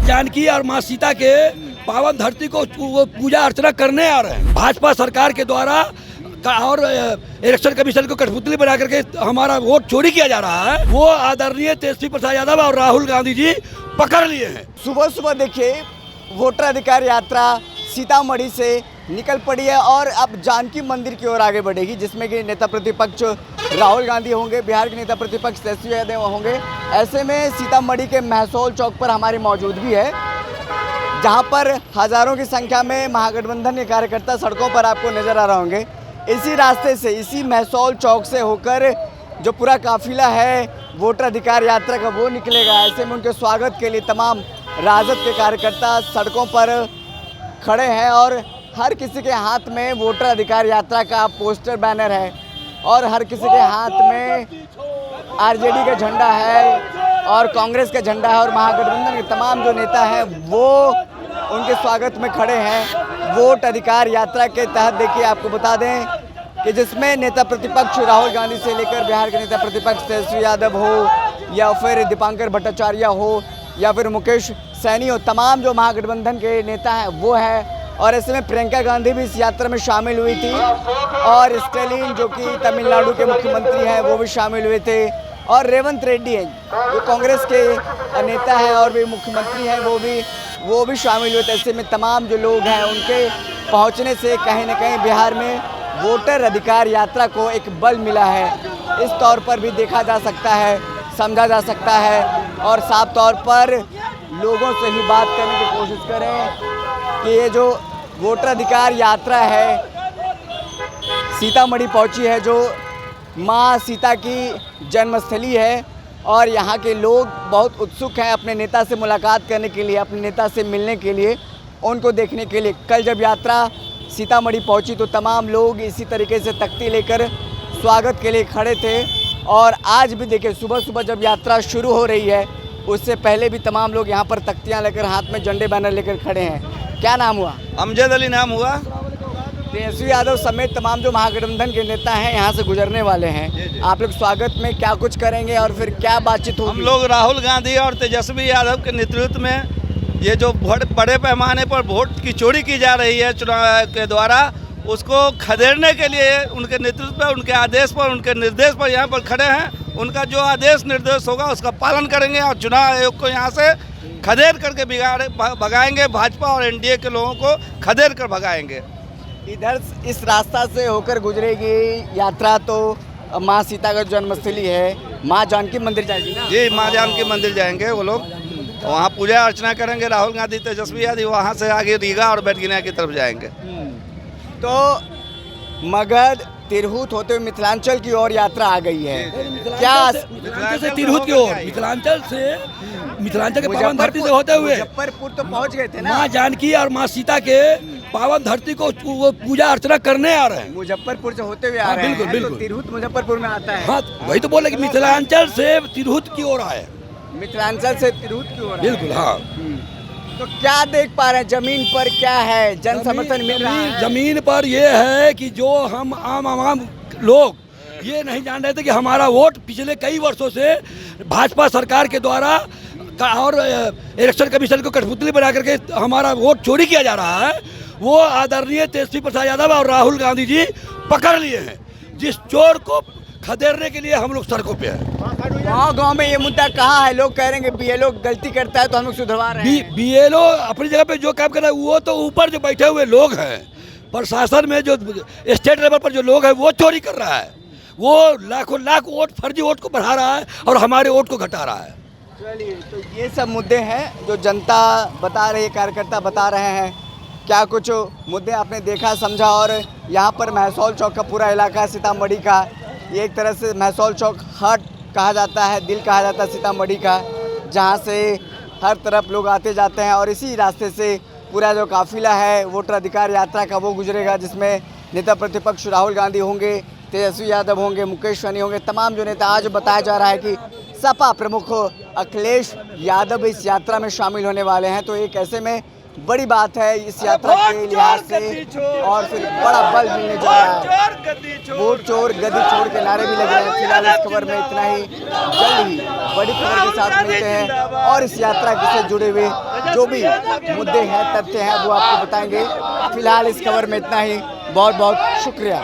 जानकी और माँ सीता के पावन धरती को वो पूजा अर्चना करने आ रहे हैं। भाजपा सरकार के द्वारा और इलेक्शन कमीशन को कठपुतली बना करके हमारा वोट चोरी किया जा रहा है। वो आदरणीय तेजस्वी प्रसाद यादव और राहुल गांधी जी पकड़ लिए हैं। सुबह सुबह देखिए वोटर अधिकार यात्रा सीतामढ़ी से निकल पड़ी है और अब जानकी मंदिर की ओर आगे बढ़ेगी, जिसमें कि नेता प्रतिपक्ष राहुल गांधी होंगे, बिहार के नेता प्रतिपक्ष तेजस्वी यादव होंगे। ऐसे में सीतामढ़ी के महसौल चौक पर हमारी मौजूदगी है, जहां पर हजारों की संख्या में महागठबंधन के कार्यकर्ता सड़कों पर आपको नजर आ रहे होंगे। इसी रास्ते से, इसी महसौल चौक से होकर जो पूरा काफिला है वोटर अधिकार यात्रा का वो निकलेगा। ऐसे में उनके स्वागत के लिए तमाम राजद के कार्यकर्ता सड़कों पर खड़े हैं और हर किसी के हाथ में वोटर अधिकार यात्रा का पोस्टर बैनर है और हर किसी के हाथ में आरजेडी का झंडा है और कांग्रेस का झंडा है और महागठबंधन के तमाम जो नेता हैं वो उनके स्वागत में खड़े हैं। वोट अधिकार यात्रा के तहत देखिए आपको बता दें कि जिसमें नेता प्रतिपक्ष राहुल गांधी से लेकर बिहार के नेता प्रतिपक्ष तेजस्वी यादव हो या फिर दीपांकर भट्टाचार्य हो या फिर मुकेश सैनी हो, तमाम जो महागठबंधन के नेता हैं वो है। और ऐसे में प्रियंका गांधी भी इस यात्रा में शामिल हुई थी और स्टेलिन जो कि तमिलनाडु के मुख्यमंत्री हैं वो भी शामिल हुए थे और रेवंत रेड्डी हैं जो कांग्रेस के नेता हैं और भी मुख्यमंत्री हैं वो भी शामिल हुए थे। ऐसे में तमाम जो लोग हैं उनके पहुंचने से कहीं ना कहीं बिहार में वोटर अधिकार यात्रा को एक बल मिला है, इस तौर पर भी देखा जा सकता है, समझा जा सकता है। और साफ तौर पर लोगों से ही बात करने की कोशिश करें कि ये जो वोटर अधिकार यात्रा है सीतामढ़ी पहुंची है, जो माँ सीता की जन्मस्थली है और यहाँ के लोग बहुत उत्सुक हैं अपने नेता से मुलाकात करने के लिए, अपने नेता से मिलने के लिए, उनको देखने के लिए। कल जब यात्रा सीतामढ़ी पहुंची तो तमाम लोग इसी तरीके से तख्ती लेकर स्वागत के लिए खड़े थे और आज भी देखिए सुबह सुबह जब यात्रा शुरू हो रही है उससे पहले भी तमाम लोग यहाँ पर तख्तियाँ लेकर, हाथ में झंडे बैनर लेकर खड़े हैं। क्या नाम हुआ? अमजद अली नाम हुआ। तेजस्वी यादव समेत तमाम जो महागठबंधन के नेता हैं यहाँ से गुजरने वाले हैं। आप लोग स्वागत में क्या कुछ करेंगे और फिर क्या बातचीत होगी? हम लोग राहुल गांधी और तेजस्वी यादव के नेतृत्व में ये जो बड़े पैमाने पर वोट की चोरी की जा रही है चुनाव के द्वारा, उसको खदेड़ने के लिए उनके नेतृत्व पर, उनके आदेश पर, उनके निर्देश पर यहाँ पर खड़े हैं। उनका जो आदेश निर्देश होगा उसका पालन करेंगे और चुनाव आयोग को यहाँ से खदेड़ करके भगाएंगे। भाजपा और एनडीए के लोगों को खदेड़ कर भगाएंगे। इधर इस रास्ता से होकर गुजरेगी यात्रा तो माँ सीता का जन्मस्थली है, माँ जानकी मंदिर जाएगी ना? जी, माँ जानकी मंदिर जाएंगे वो लोग, वहाँ पूजा अर्चना करेंगे। राहुल गांधी तेजस्वी यादव वहाँ से आगे रीगा और बैठगिना की तरफ जाएंगे। तो मगध तिरहुत होते हुए मिथिलांचल की ओर यात्रा आ गई है। क्या मिथिलांचल से तिरहुत की ओर, मिथिलांचल के पावन धरती से होते हुए मुजफ्फरपुर तो पहुंच गए थे ना? माँ जानकी और माँ सीता के पावन धरती को वो पूजा अर्चना करने आ रहे हैं। मुजफ्फरपुर से होते हुए आ रहे हैं। बिल्कुल। तो तिरहुत मुजफ्फरपुर में आता है। हाँ, वही तो बोले कि मिथिलांचल से तिरहुत की ओर आए। मिथिलांचल से तिरहुत की ओर। बिल्कुल, हाँ। तो क्या देख पा रहे हैं जमीन पर, क्या है जन समर्थन मिल रहा है? जमीन पर ये है कि जो हम आम लोग ये नहीं जान रहे थे कि हमारा वोट पिछले कई वर्षों से भाजपा सरकार के द्वारा और इलेक्शन कमीशन को कठपुतली बना करके हमारा वोट चोरी किया जा रहा है। वो आदरणीय तेजस्वी प्रसाद यादव और राहुल गांधी जी पकड़ लिए हैं, जिस चोर को खदेड़ने के लिए हम लोग सड़कों पे हैं। गाँव में ये मुद्दा कहाँ है? लोग कह रहे हैं कि बीएलओ गलती करता है तो हम लोग सुधरवा रहे हैं। बीएलओ अपनी जगह पे जो काम कर रहा है वो तो ऊपर जो बैठे हुए लोग हैं, प्रशासन में जो स्टेट लेवल पर जो लोग हैं वो चोरी कर रहा है। वो लाखों लाख वोट, फर्जी वोट को बढ़ा रहा है और हमारे वोट को घटा रहा है। चलिए, तो ये सब मुद्दे हैं जो जनता बता रही है, कार्यकर्ता बता रहे हैं। क्या कुछ मुद्दे आपने देखा, समझा? और यहाँ पर महसौल चौक का पूरा इलाका सीतामढ़ी का, ये एक तरह से महसौल चौक हार्ट कहा जाता है, दिल कहा जाता है सीतामढ़ी का, जहाँ से हर तरफ लोग आते जाते हैं। और इसी रास्ते से पूरा जो काफिला है वोटर अधिकार यात्रा का वो गुजरेगा, जिसमें नेता प्रतिपक्ष राहुल गांधी होंगे, तेजस्वी यादव होंगे, मुकेश सहनी होंगे, तमाम जो नेता, आज बताया जा रहा है कि सपा प्रमुख अखिलेश यादव इस यात्रा में शामिल होने वाले हैं। तो एक ऐसे में बड़ी बात है इस यात्रा के लिहाज से, और फिर बड़ा बल मिलने जा रहा है। वोट चोर गद्दी छोड़ के नारे भी लग रहे हैं। फिलहाल इस खबर में इतना ही, जल्द ही बड़ी खबर के साथ मिलते हैं और इस यात्रा से जुड़े हुए जो भी मुद्दे हैं, तथ्य हैं, वो आपको बताएंगे। फिलहाल इस खबर में इतना ही, बहुत बहुत शुक्रिया।